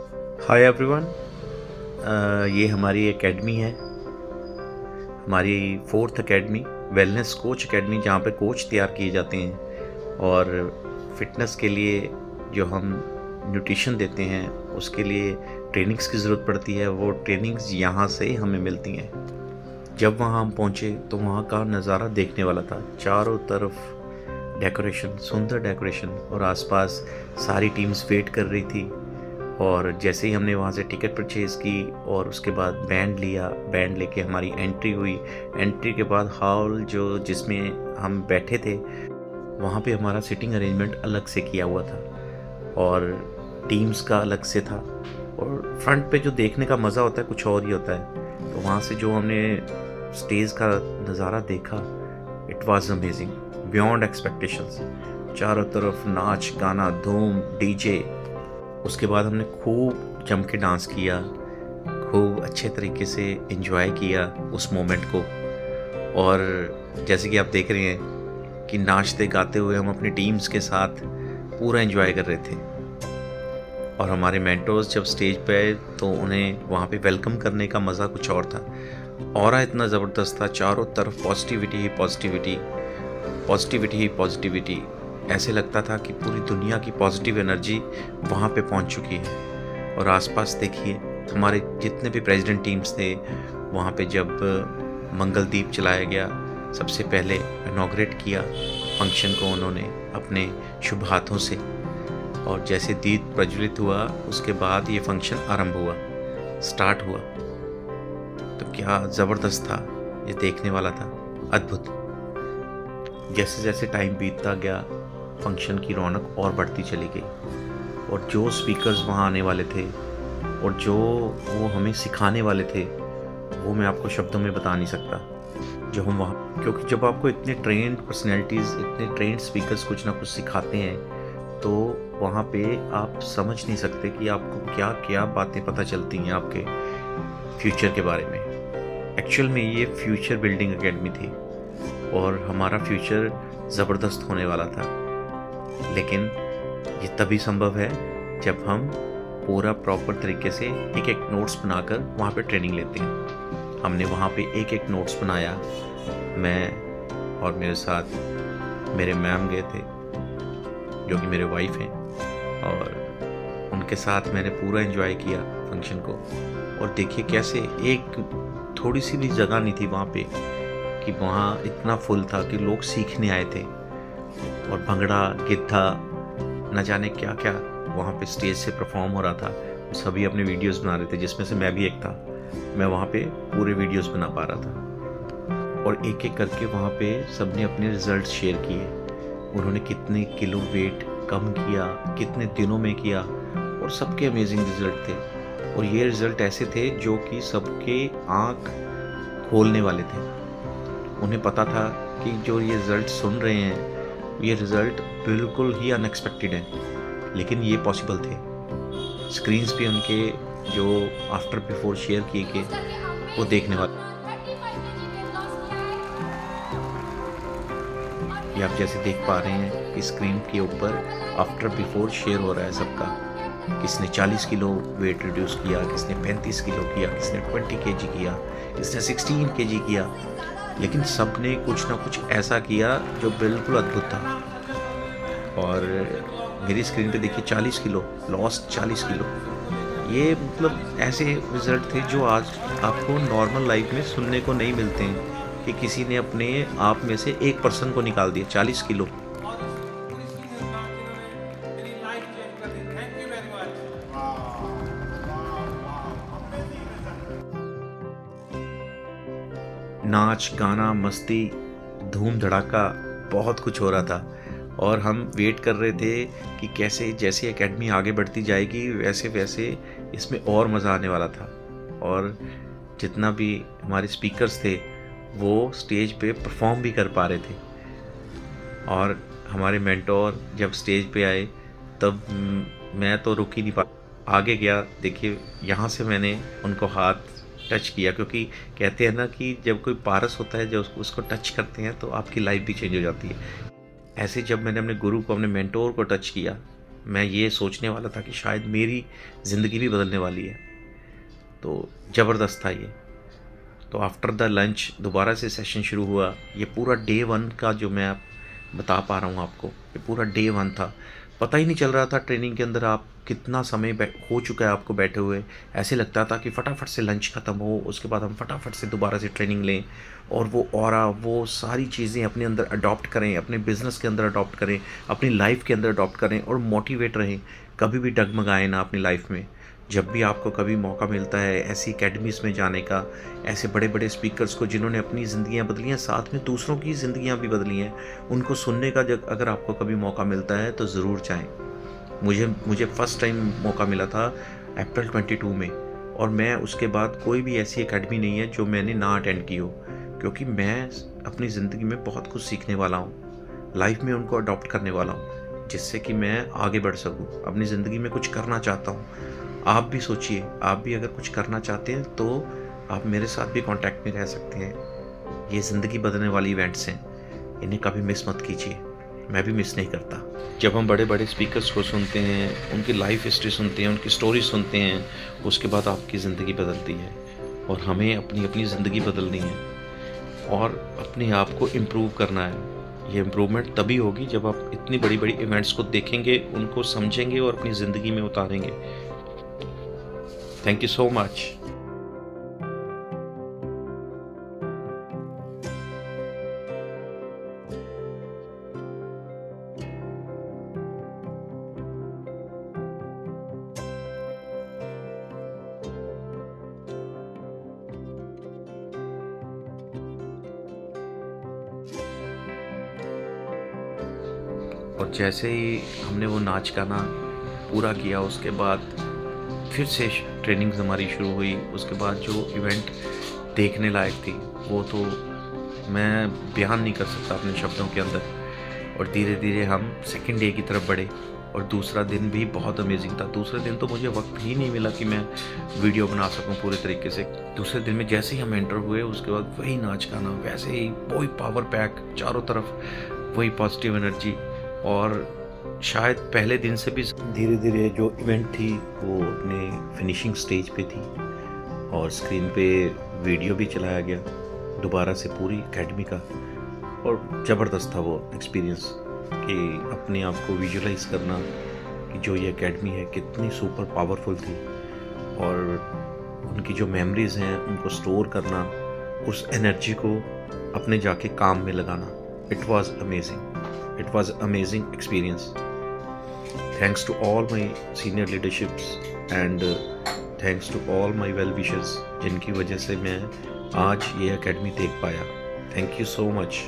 Hi everyone. ये हमारी academy है, हमारी fourth academy, wellness coach academy, जहाँ पे कोच तैयार किए जाते हैं और फिटनेस के लिए जो हम न्यूट्रिशन देते हैं उसके लिए ट्रेनिंग्स की ज़रूरत पड़ती है। वो ट्रेनिंग्स यहाँ से हमें मिलती हैं। जब वहाँ हम पहुँचे तो वहाँ का नज़ारा देखने वाला था। चारों तरफ डेकोरेशन, सुंदर डेकोरेशन, और आसपास सारी टीम्स वेट कर रही थी। और जैसे ही हमने वहाँ से टिकट परचेज़ की और उसके बाद बैंड लिया, बैंड लेके हमारी एंट्री हुई। एंट्री के बाद हॉल जिसमें हम बैठे थे वहाँ पे हमारा सिटिंग अरेंजमेंट अलग से किया हुआ था और टीम्स का अलग से था। और फ्रंट पे जो देखने का मज़ा होता है कुछ और ही होता है। तो वहाँ से जो हमने स्टेज का नज़ारा देखा, it was amazing, beyond expectations. चारों तरफ नाच गाना, धूम, डीजे। उसके बाद हमने खूब जम के डांस किया, खूब अच्छे तरीके से एंजॉय किया उस मोमेंट को। और जैसे कि आप देख रहे हैं कि नाचते गाते हुए हम अपनी टीम्स के साथ पूरा एंजॉय कर रहे थे। और हमारे मेंटर्स जब स्टेज पे आए तो उन्हें वहाँ पे वेलकम करने का मज़ा कुछ और था। ऑरा इतना ज़बरदस्त था, चारों तरफ पॉजिटिविटी ही पॉजिटिविटी, पॉजिटिविटी ही पॉजिटिविटी। ऐसे लगता था कि पूरी दुनिया की पॉजिटिव एनर्जी वहाँ पे पहुँच चुकी है। और आसपास देखिए, हमारे जितने भी प्रेसिडेंट टीम्स थे वहाँ पे जब मंगलदीप चलाया गया, सबसे पहले इनॉग्रेट किया फंक्शन को उन्होंने अपने शुभ हाथों से। और जैसे दीप प्रज्वलित हुआ उसके बाद ये फंक्शन आरंभ हुआ, स्टार्ट हुआ। तो क्या ज़बरदस्त था, ये देखने वाला था, अद्भुत। जैसे जैसे टाइम बीतता गया फंक्शन की रौनक और बढ़ती चली गई। और जो स्पीकर्स वहाँ आने वाले थे और जो वो हमें सिखाने वाले थे वो मैं आपको शब्दों में बता नहीं सकता। जो हम वहाँ, क्योंकि जब आपको इतने ट्रेंड पर्सनैलिटीज़, इतने ट्रेंड स्पीकर्स कुछ ना कुछ सिखाते हैं तो वहाँ पे आप समझ नहीं सकते कि आपको क्या क्या बातें पता चलती हैं आपके फ्यूचर के बारे में। एक्चुअल में ये फ्यूचर बिल्डिंग एकेडमी थी और हमारा फ्यूचर ज़बरदस्त होने वाला था। लेकिन ये तभी संभव है जब हम पूरा प्रॉपर तरीके से एक एक नोट्स बनाकर वहाँ पे ट्रेनिंग लेते हैं। हमने वहाँ पे एक एक नोट्स बनाया। मैं और मेरे साथ मेरे मैम गए थे जो कि मेरे वाइफ हैं, और उनके साथ मैंने पूरा एंजॉय किया फंक्शन को। और देखिए कैसे एक थोड़ी सी भी जगह नहीं थी वहाँ पे कि वहाँ इतना फुल था कि लोग सीखने आए थे। और भंगड़ा, गिद्धा, न जाने क्या क्या वहाँ पे स्टेज से परफॉर्म हो रहा था। सभी अपने वीडियोस बना रहे थे, जिसमें से मैं भी एक था। मैं वहाँ पे पूरे वीडियोस बना पा रहा था। और एक एक करके वहाँ पे सबने अपने रिजल्ट शेयर किए। उन्होंने कितने किलो वेट कम किया, कितने दिनों में किया, और सबके अमेजिंग रिजल्ट थे। और ये रिजल्ट ऐसे थे जो कि सबके आँख खोलने वाले थे। उन्हें पता था कि जो ये रिज़ल्ट सुन रहे हैं ये रिज़ल्ट बिल्कुल ही अनएक्सपेक्टेड है, लेकिन ये पॉसिबल थे। स्क्रीन्स पे उनके जो आफ्टर बिफोर शेयर किए गए वो देखने वाले। ये आप जैसे देख पा रहे हैं कि स्क्रीन के ऊपर आफ्टर बिफोर शेयर हो रहा है सबका। किसने 40 किलो वेट रिड्यूस किया, किसने 35 किलो किया, किसने 20 केजी किया, किसने 16 केजी किया। लेकिन सब ने कुछ ना कुछ ऐसा किया जो बिल्कुल अद्भुत था। और मेरी स्क्रीन पे देखिए 40 किलो लॉस्ट, 40 किलो। ये मतलब ऐसे रिजल्ट थे जो आज आपको नॉर्मल लाइफ में सुनने को नहीं मिलते हैं कि किसी ने अपने आप में से एक पर्सन को निकाल दिया 40 किलो। नाच गाना, मस्ती, धूम धड़ाका, बहुत कुछ हो रहा था। और हम वेट कर रहे थे कि कैसे जैसे एकेडमी आगे बढ़ती जाएगी वैसे वैसे इसमें और मज़ा आने वाला था। और जितना भी हमारे स्पीकर्स थे वो स्टेज पे परफॉर्म भी कर पा रहे थे। और हमारे मेंटोर जब स्टेज पे आए तब मैं तो रुक ही नहीं पा, आगे गया। देखिए यहाँ से मैंने उनको हाथ टच किया, क्योंकि कहते हैं ना कि जब कोई पारस होता है जब उसको टच करते हैं तो आपकी लाइफ भी चेंज हो जाती है। ऐसे जब मैंने अपने गुरु को, अपने मेंटोर को टच किया मैं ये सोचने वाला था कि शायद मेरी ज़िंदगी भी बदलने वाली है। तो ज़बरदस्त था ये। तो आफ्टर द लंच दोबारा से सेशन शुरू हुआ। ये पूरा डे 1 का जो मैं बता पा रहा हूँ आपको, ये पूरा डे 1 था। पता ही नहीं चल रहा था ट्रेनिंग के अंदर आप कितना समय हो चुका है आपको बैठे हुए। ऐसे लगता था कि फटाफट से लंच ख़त्म हो, उसके बाद हम फटाफट से दोबारा से ट्रेनिंग लें और वो ऑरा, वो सारी चीज़ें अपने अंदर अडॉप्ट करें, अपने बिज़नेस के अंदर अडॉप्ट करें, अपनी लाइफ के अंदर अडॉप्ट करें और मोटिवेट रहें। कभी भी डगमगाएं ना अपनी लाइफ में। जब भी आपको कभी मौका मिलता है ऐसी एकेडमीज़ में जाने का, ऐसे बड़े बड़े स्पीकर्स को जिन्होंने अपनी ज़िंदगियाँ बदली हैं, साथ में दूसरों की ज़िंदगियाँ भी बदली हैं, उनको सुनने का जब अगर आपको कभी मौका मिलता है तो ज़रूर जाएं। मुझे फ़र्स्ट टाइम मौका मिला था अप्रैल 22 में, और मैं उसके बाद कोई भी ऐसी एकेडमी नहीं है जो मैंने ना अटेंड की हो, क्योंकि मैं अपनी ज़िंदगी में बहुत कुछ सीखने वाला हूँ। लाइफ में उनको अडॉप्ट करने वाला हूँ, जिससे कि मैं आगे बढ़ सकूँ, अपनी ज़िंदगी में कुछ करना चाहता हूँ। आप भी सोचिए, आप भी अगर कुछ करना चाहते हैं तो आप मेरे साथ भी कांटेक्ट में रह सकते हैं। ये ज़िंदगी बदलने वाली इवेंट्स हैं, इन्हें कभी मिस मत कीजिए। मैं भी मिस नहीं करता। जब हम बड़े बड़े स्पीकर्स को सुनते हैं, उनकी लाइफ हिस्ट्री सुनते हैं, उनकी स्टोरी सुनते हैं, उसके बाद आपकी ज़िंदगी बदलती है और हमें अपनी अपनी ज़िंदगी बदलनी है और अपने आप को इम्प्रूव करना है। ये इम्प्रूवमेंट तभी होगी जब आप इतनी बड़ी बड़ी इवेंट्स को देखेंगे, उनको समझेंगे और अपनी ज़िंदगी में उतारेंगे। Thank you so much. और जैसे ही हमने वो नाच गाना पूरा किया, उसके बाद फिर से ट्रेनिंग हमारी शुरू हुई। उसके बाद जो इवेंट देखने लायक थी वो तो मैं बयान नहीं कर सकता अपने शब्दों के अंदर। और धीरे धीरे हम सेकंड डे की तरफ बढ़े और दूसरा दिन भी बहुत अमेजिंग था। दूसरे दिन तो मुझे वक्त ही नहीं मिला कि मैं वीडियो बना सकूं पूरे तरीके से। दूसरे दिन में जैसे ही हम एंटर हुए, उसके बाद वही नाच गाना, वैसे ही वही पावर पैक चारों तरफ, वही पॉजिटिव एनर्जी। और शायद पहले दिन से भी धीरे धीरे जो इवेंट थी वो अपने फिनिशिंग स्टेज पे थी और स्क्रीन पे वीडियो भी चलाया गया दोबारा से पूरी एकेडमी का। और ज़बरदस्त था वो एक्सपीरियंस कि अपने आप को विजुलाइज करना कि जो ये एकेडमी है कितनी सुपर पावरफुल थी, और उनकी जो मेमोरीज़ हैं उनको स्टोर करना, उस एनर्जी को अपने जाके काम में लगाना। It was amazing experience. Thanks to all my senior leaderships and thanks to all my well wishers, जिनकी वजह से मैं आज ये एकेडमी देख पाया। Thank you so much.